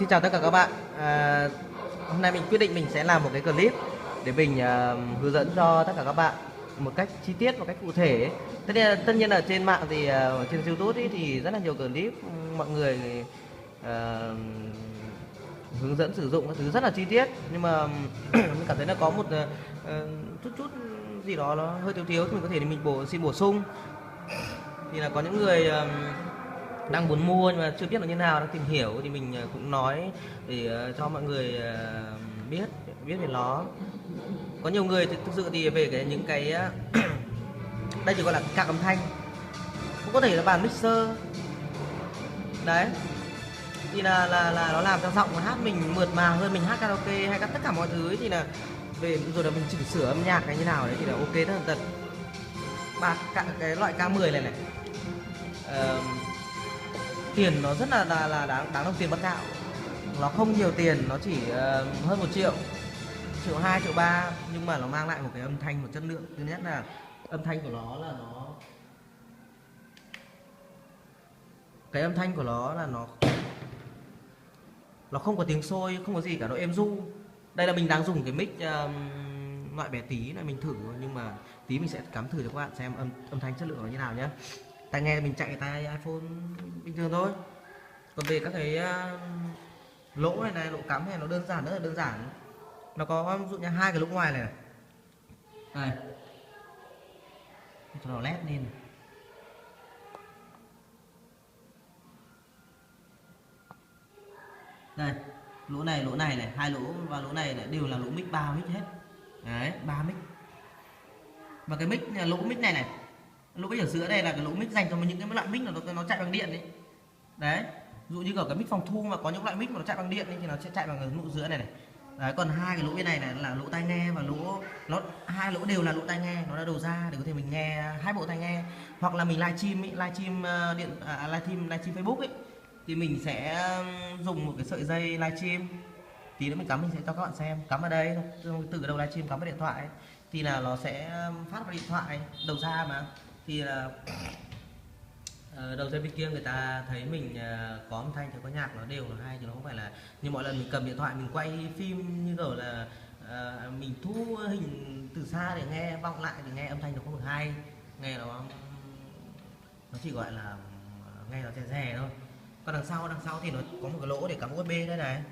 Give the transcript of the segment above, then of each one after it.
Xin chào tất cả các bạn. Hôm nay mình quyết định mình sẽ làm một cái clip để mình hướng dẫn cho tất cả các bạn một cách chi tiết, một cách cụ thể. Tất nhiên là trên mạng thì trên YouTube thì rất là nhiều clip mọi người ờ, hướng dẫn sử dụng các thứ rất là chi tiết, nhưng mà mình cảm thấy là có một chút chút gì đó nó hơi thiếu thiếu thì mình có thể thì mình xin bổ sung. Thì là có những người đang muốn mua nhưng mà chưa biết là như nào, đang tìm hiểu thì mình cũng nói để cho mọi người biết biết về nó. Có nhiều người thì thực sự thì về những cái đây chỉ gọi là cạc âm thanh, cũng có thể là bàn mixer đấy, thì là nó làm cho giọng hát mình mượt mà hơn, mình hát karaoke hay tất cả mọi thứ ấy, thì là về rồi là mình chỉnh sửa âm nhạc hay như nào đấy thì là ok rất là tật. Cái loại K10 này này, ờ, tiền nó rất là đáng đồng tiền bát gạo. Nó không nhiều tiền, nó chỉ hơn 1 triệu, 1,2 triệu, 1,3 triệu, nhưng mà nó mang lại một cái âm thanh, một chất lượng. Thứ nhất là âm thanh của nó là cái âm thanh của nó là nó không có tiếng sôi, không có gì cả, nó êm ru. Đây là mình đang dùng cái mic loại bé tí này, mình thử, nhưng mà tí mình sẽ cắm thử cho các bạn xem âm thanh chất lượng nó như nào nhé. Tai nghe mình chạy tai iPhone bình thường thôi. Còn về các cái lỗ này, lỗ cắm này nó đơn giản, rất là đơn giản. Nó có ví dụ như 2 cái lỗ ngoài này, này cho nó led lên này. Đây, lỗ này này, 2 lỗ và lỗ này đều là lỗ mic, 3 mic hết. Đấy, 3 mic. Và cái mic lỗ mic này, lỗ mic ở giữa đây là cái lỗ mic dành cho những cái loại mic nó chạy bằng điện đấy. Đấy, ví dụ như ở cái mic phòng thu mà có những loại mic mà nó chạy bằng điện ấy, thì nó sẽ chạy bằng cái lỗ giữa này này. Đấy, còn 2 cái lỗ bên này là lỗ tai nghe, và nó 2 lỗ đều là lỗ tai nghe, nó là đầu ra để có thể mình nghe 2 bộ tai nghe. Hoặc là mình livestream livestream Facebook ấy, thì mình sẽ dùng một cái sợi dây livestream. Tí nữa mình cắm, mình sẽ cho các bạn xem, cắm vào đây từ cái đầu livestream cắm vào điện thoại ấy, thì là nó sẽ phát vào điện thoại đầu ra mà, thì là đầu dây bên kia người ta thấy mình có âm thanh, thấy có nhạc nó đều, nó hay, chứ nó không phải là như mọi lần mình cầm điện thoại mình quay phim như kiểu là mình thu hình từ xa để nghe vọng lại, để nghe âm thanh nó không được hay, nghe nó chỉ gọi là nghe nó rè rè thôi. Còn đằng sau thì nó có một cái lỗ để cắm USB đây này,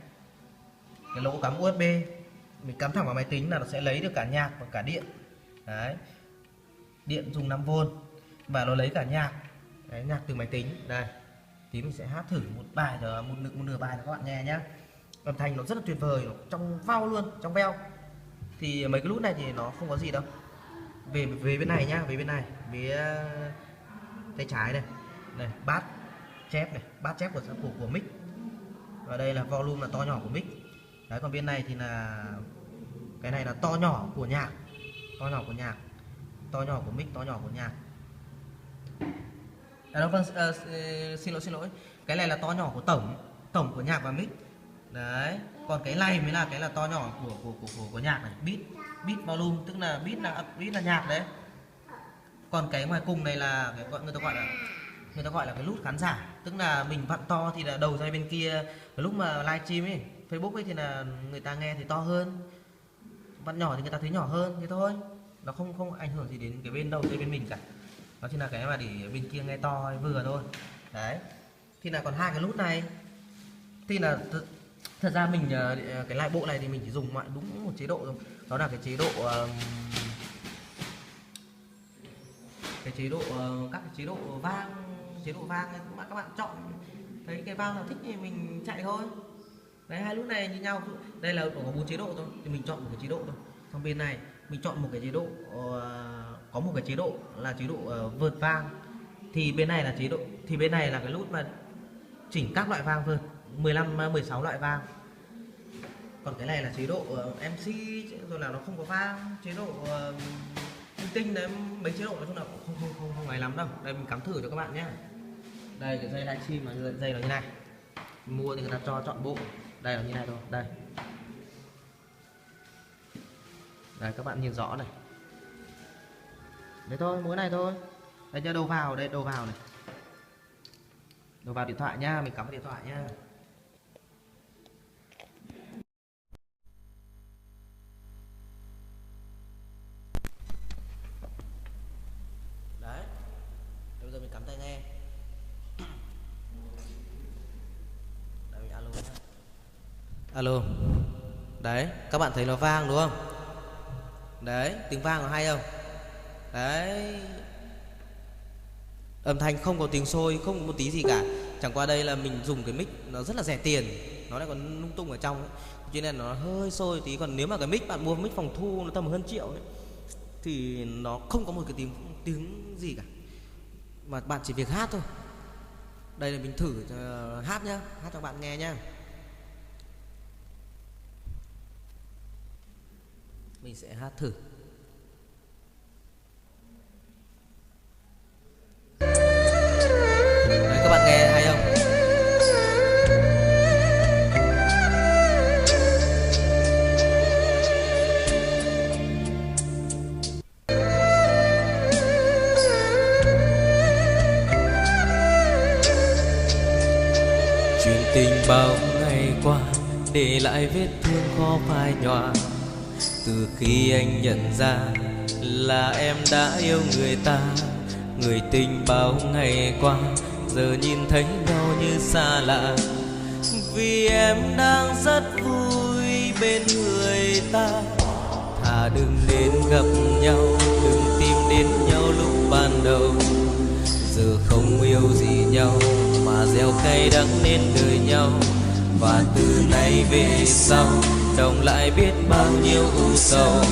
cái lỗ cắm USB mình cắm thẳng vào máy tính là nó sẽ lấy được cả nhạc và cả điện. Đấy, điện dùng 5V và nó lấy cả nhạc. Đấy, nhạc từ máy tính. Đây, tí mình sẽ hát thử một bài rồi một nửa bài cho các bạn nghe nhá. Âm thanh nó rất là tuyệt vời, nó trong veo luôn, trong veo. Thì mấy cái nút này thì nó không có gì đâu. Về bên này nhá, về bên này, phía tay trái này, này bát chép của mic. Và đây là volume, là to nhỏ của mic. Đấy, còn bên này thì là cái này là to nhỏ của nhạc, to nhỏ của nhạc, to nhỏ của mic, to nhỏ của nhạc. Vâng, xin lỗi, cái này là to nhỏ của tổng của nhạc và mic. Đấy, còn cái này mới là cái là to nhỏ của nhạc này, beat volume, tức là beat là nhạc đấy. Còn cái ngoài cùng này là cái người ta gọi là cái nút khán giả, tức là mình vặn to thì là đầu dây bên kia, cái lúc mà livestream ấy, Facebook ấy, thì là người ta nghe thì to hơn, vặn nhỏ thì người ta thấy nhỏ hơn, thế thôi. Nó không ảnh hưởng gì đến cái bên đầu dây bên mình cả, nó chỉ là cái mà để bên kia nghe to hay vừa thôi. Đấy, thì là còn 2 cái nút này thì là thật ra mình cái lại bộ này thì mình chỉ dùng đúng một chế độ thôi, đó là cái chế độ các cái chế độ vang, các bạn chọn thấy cái vang nào thích thì mình chạy thôi. Đấy, 2 nút này như nhau, đây là có 4 chế độ thôi thì mình chọn một cái chế độ thôi. Xong bên này mình chọn một cái chế độ có một cái chế độ là chế độ vượt vang, thì bên này là chế độ, thì bên này là cái nút mà chỉnh các loại vang vượt 15 16 loại vang. Còn cái này là chế độ MC, rồi là nó không có vang, chế độ linh tinh đấy. Mấy chế độ nói chung là không ấy lắm đâu. Đây mình cắm thử cho các bạn nhé. Đây, cái dây livestream mà dây nó như này, mua thì người ta cho chọn bộ, đây là như này thôi. Đây, các bạn nhìn rõ này, đấy thôi, mỗi này thôi. Đây cho đầu vào, đây đầu vào này, đầu vào điện thoại nhá, mình cắm vào điện thoại nhá. Alo. Đấy, các bạn thấy nó vang đúng không? Đấy, tiếng vang nó hay không? Đấy, âm thanh không có tiếng sôi, không có một tí gì cả. Chẳng qua đây là mình dùng cái mic nó rất là rẻ tiền, nó lại còn lung tung ở trong ấy, cho nên nó hơi sôi tí. Còn nếu mà cái mic bạn mua mic phòng thu nó tầm hơn triệu ấy, thì nó không có một cái tiếng gì cả, mà bạn chỉ việc hát thôi. Đây là mình thử hát nhá, hát cho bạn nghe nhá. Mình sẽ hát thử. Đấy, các bạn nghe hay không? Chuyện tình bao ngày qua để lại vết thương khó phai nhòa. Từ khi anh nhận ra là em đã yêu người ta, người tình bao ngày qua giờ nhìn thấy nhau như xa lạ. Vì em đang rất vui bên người ta, thà đừng nên gặp nhau, đừng tìm đến nhau lúc ban đầu. Giờ không yêu gì nhau mà gieo cay đắng nên đời nhau. Và từ nay về sau đồng lại biết bao nhiêu ưu sầu.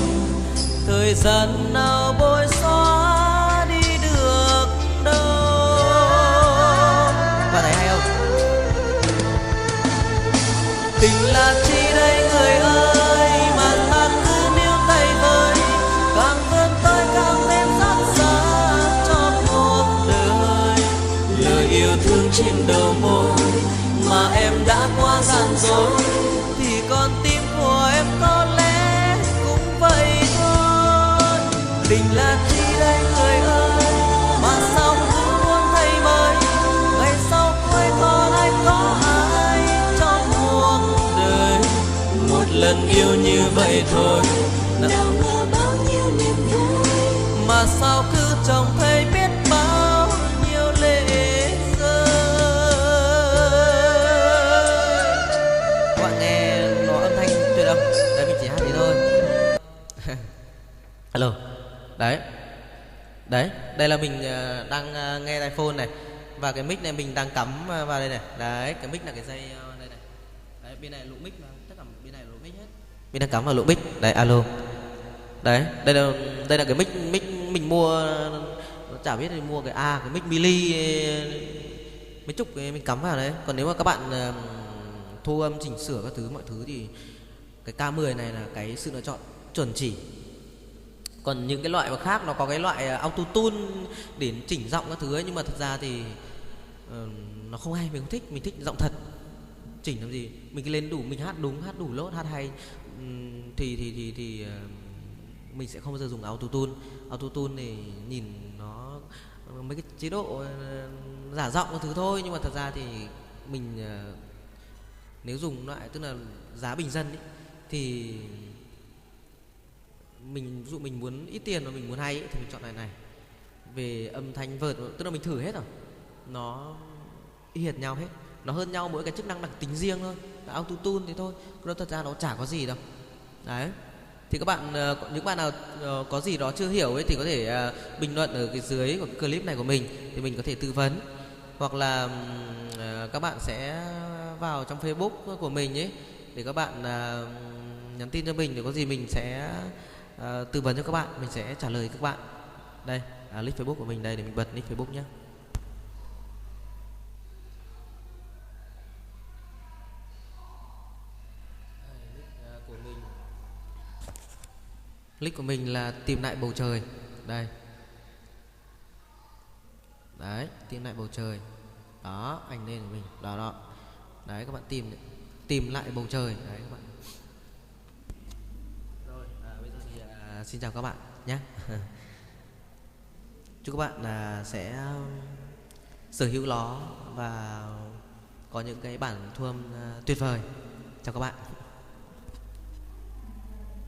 Thời gian nào bôi xóa đi được đâu. Bạn thấy hay không? Tình là chi đây người ơi, mà ta cứ níu tay với, càng vươn tới càng thêm xót xa cho cuộc đời. Lời yêu thương trên đầu môi mà em đã quá gian dối, thì con tim của em có lẽ cũng vậy thôi. Tình là chi đây người ơi, mà sao cứ muốn thay mới, ngày sau cuối còn ai có ai trong cuộc đời. Một lần yêu như vậy thôi, đâu ngờ bao nhiêu niềm vui, mà sao cứ trông thấy biết bao nhiêu lệ rơi. Các bạn nghe nó âm thanh tuyệt không? Đấy, mình chỉ hát thế thôi. Alo. Đấy. Đấy, đây là mình đang nghe tai phone này. Và cái mic này mình đang cắm vào đây này. Đấy, cái mic là cái dây đây này. Đấy, bên này lỗ mic mà, tất cả bên này là lỗ mic hết. Mình đang cắm vào lỗ mic. Đấy, alo. Đấy, đây là cái mic mình mua, chả biết thì mua cái mic mini mấy chục mình cắm vào đấy. Còn nếu mà các bạn thu âm chỉnh sửa các thứ mọi thứ thì cái K10 này là cái sự lựa chọn chuẩn chỉ. Còn những cái loại mà khác nó có cái loại auto tune để chỉnh giọng các thứ ấy, nhưng mà thực ra thì nó không hay, mình không thích, mình thích giọng thật. Chỉnh làm gì? Mình cứ lên đủ, mình hát đúng, hát đủ lốt, hát hay thì mình sẽ không bao giờ dùng auto tune. Auto tune thì nhìn nó mấy cái chế độ giả giọng các thứ thôi, nhưng mà thật ra thì mình nếu dùng loại tức là giá bình dân ấy, thì mình ví dụ mình muốn ít tiền mà mình muốn hay ấy, thì mình chọn loại này. Về âm thanh vợt tức là mình thử hết rồi, nó y hệt nhau hết, nó hơn nhau mỗi cái chức năng đặc tính riêng thôi, là auto tune thì thôi, nó thật ra nó chả có gì đâu. Đấy, thì các bạn những bạn nào có gì đó chưa hiểu ấy thì có thể bình luận ở cái dưới của cái clip này của mình, thì mình có thể tư vấn, hoặc là các bạn sẽ vào trong Facebook của mình ấy để các bạn nhắn tin cho mình, để có gì mình sẽ tư vấn cho các bạn, mình sẽ trả lời các bạn. Đây nick Facebook của mình đây, để mình bật nick Facebook nhé. Nick của mình là tìm lại bầu trời. Đây. Đấy, tìm lại bầu trời. Đó, ảnh lên của mình. Đó đó. Đấy, các bạn tìm lại bầu trời. Đấy các bạn. Rồi, bây giờ thì xin chào các bạn nhé. Chúc các bạn sẽ sở hữu nó và có những cái bản thu âm tuyệt vời. Chào các bạn.